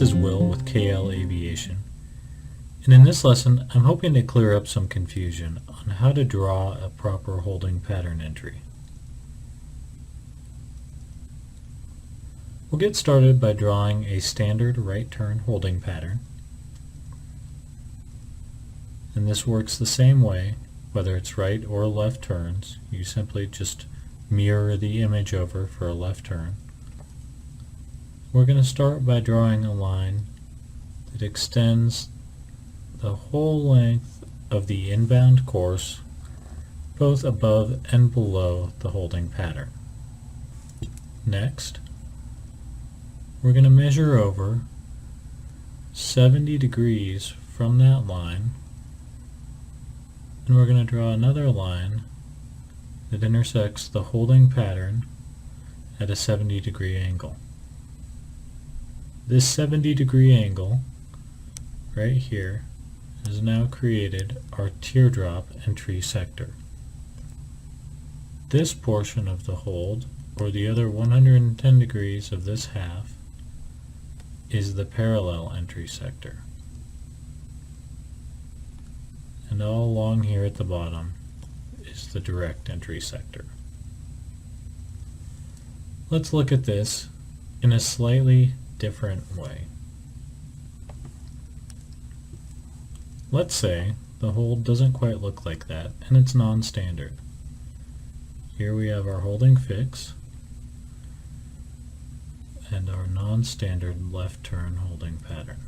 This is Will with KL Aviation, and in this lesson I'm hoping to clear up some confusion on how to draw a proper holding pattern entry. We'll get started by drawing a standard right turn holding pattern, and this works the same way whether it's right or left turns. You simply just mirror the image over for a left turn. We're going to start by drawing a line that extends the whole length of the inbound course, both above and below the holding pattern. Next, we're going to measure over 70 degrees from that line, and we're going to draw another line that intersects the holding pattern at a 70-degree angle. This 70-degree angle right here has now created our teardrop entry sector. This portion of the hold, or the other 110 degrees of this half, is the parallel entry sector. And all along here at the bottom is the direct entry sector. Let's look at this in a slightly different way. Let's say the hold doesn't quite look like that, and it's non-standard. Here we have our holding fix and our non-standard left turn holding pattern.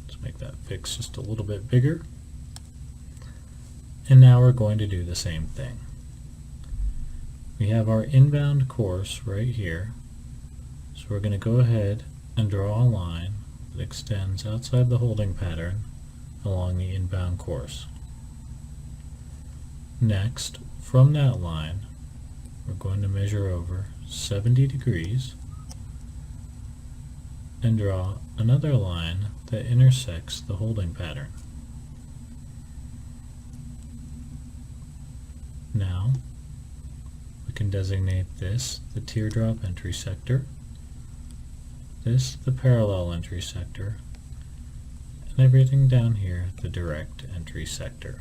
Let's make that fix just a little bit bigger. And now we're going to do the same thing. We have our inbound course right here. So we're going to go ahead and draw a line that extends outside the holding pattern along the inbound course. Next, from that line, we're going to measure over 70 degrees and draw another line that intersects the holding pattern. Now, we can designate this the teardrop entry sector, this the parallel entry sector, and everything down here the direct entry sector.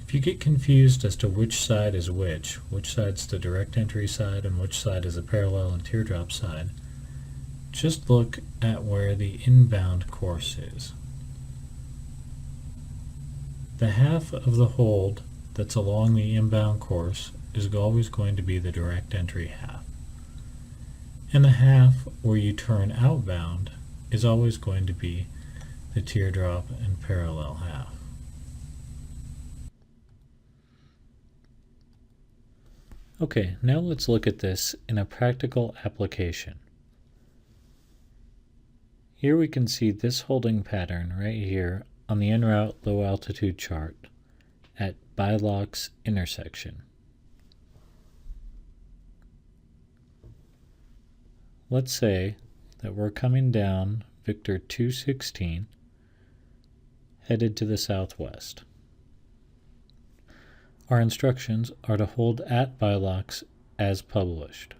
If you get confused as to which side is which side's the direct entry side and which side is the parallel and teardrop side, just look at where the inbound course is. The half of the hold that's along the inbound course is always going to be the direct entry half. And the half where you turn outbound is always going to be the teardrop and parallel half. Okay, now let's look at this in a practical application. Here we can see this holding pattern right here on the en route low altitude chart at Biloc's intersection. Let's say that we're coming down Victor 216 headed to the southwest. Our instructions are to hold at Biloc's as published.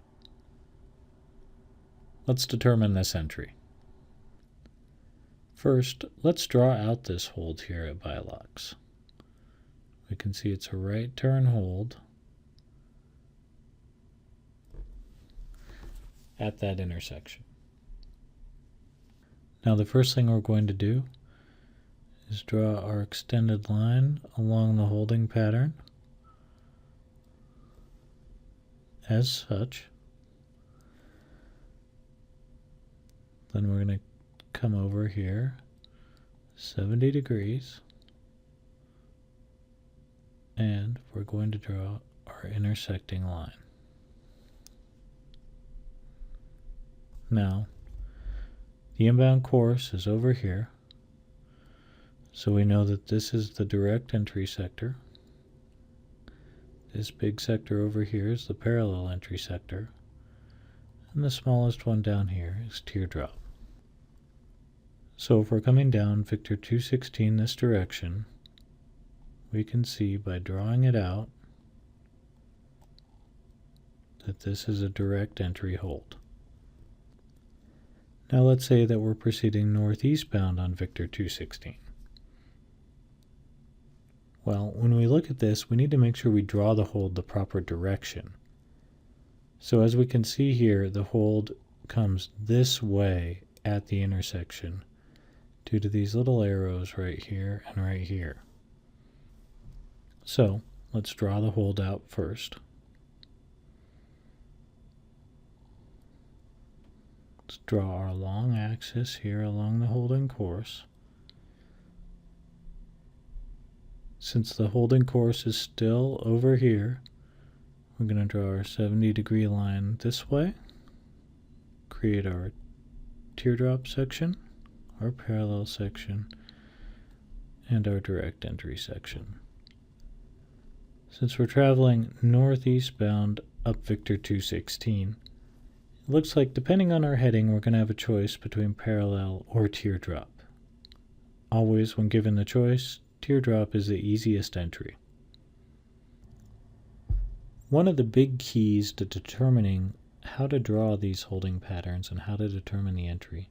Let's determine this entry. First, let's draw out this hold here at Biloc's. We can see it's a right turn hold at that intersection. Now the first thing we're going to do is draw our extended line along the holding pattern as such. Then we're going to come over here 70 degrees and we're going to draw our intersecting line. Now, the inbound course is over here, so we know that this is the direct entry sector. This big sector over here is the parallel entry sector, and the smallest one down here is teardrop. So if we're coming down Victor 216 this direction, we can see by drawing it out that this is a direct entry hold. Now let's say that we're proceeding northeastbound on Victor 216. Well, when we look at this, we need to make sure we draw the hold the proper direction. So as we can see here, the hold comes this way at the intersection due to these little arrows right here and right here. So let's draw the hold out first. Let's draw our long axis here along the holding course. Since the holding course is still over here, we're going to draw our 70-degree line this way, create our teardrop section, our parallel section, and our direct entry section. Since we're traveling northeast bound up Victor 216, it looks like depending on our heading, we're going to have a choice between parallel or teardrop. Always, when given the choice, teardrop is the easiest entry. One of the big keys to determining how to draw these holding patterns and how to determine the entry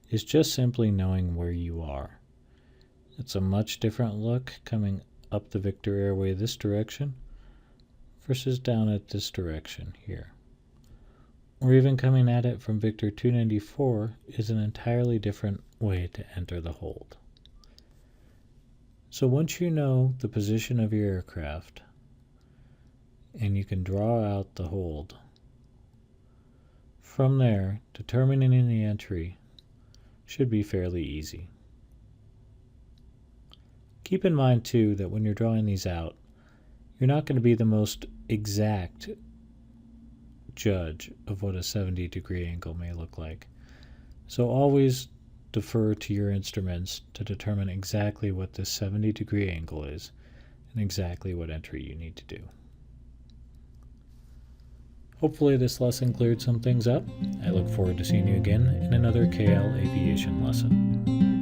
is just simply knowing where you are. It's a much different look coming up the Victor Airway this direction versus down at this direction here. Or even coming at it from Victor 294 is an entirely different way to enter the hold. So once you know the position of your aircraft and you can draw out the hold, from there, determining the entry should be fairly easy. Keep in mind too that when you're drawing these out, you're not going to be the most exact judge of what a 70-degree angle may look like. So always defer to your instruments to determine exactly what this 70-degree angle is and exactly what entry you need to do. Hopefully this lesson cleared some things up. I look forward to seeing you again in another KL Aviation lesson.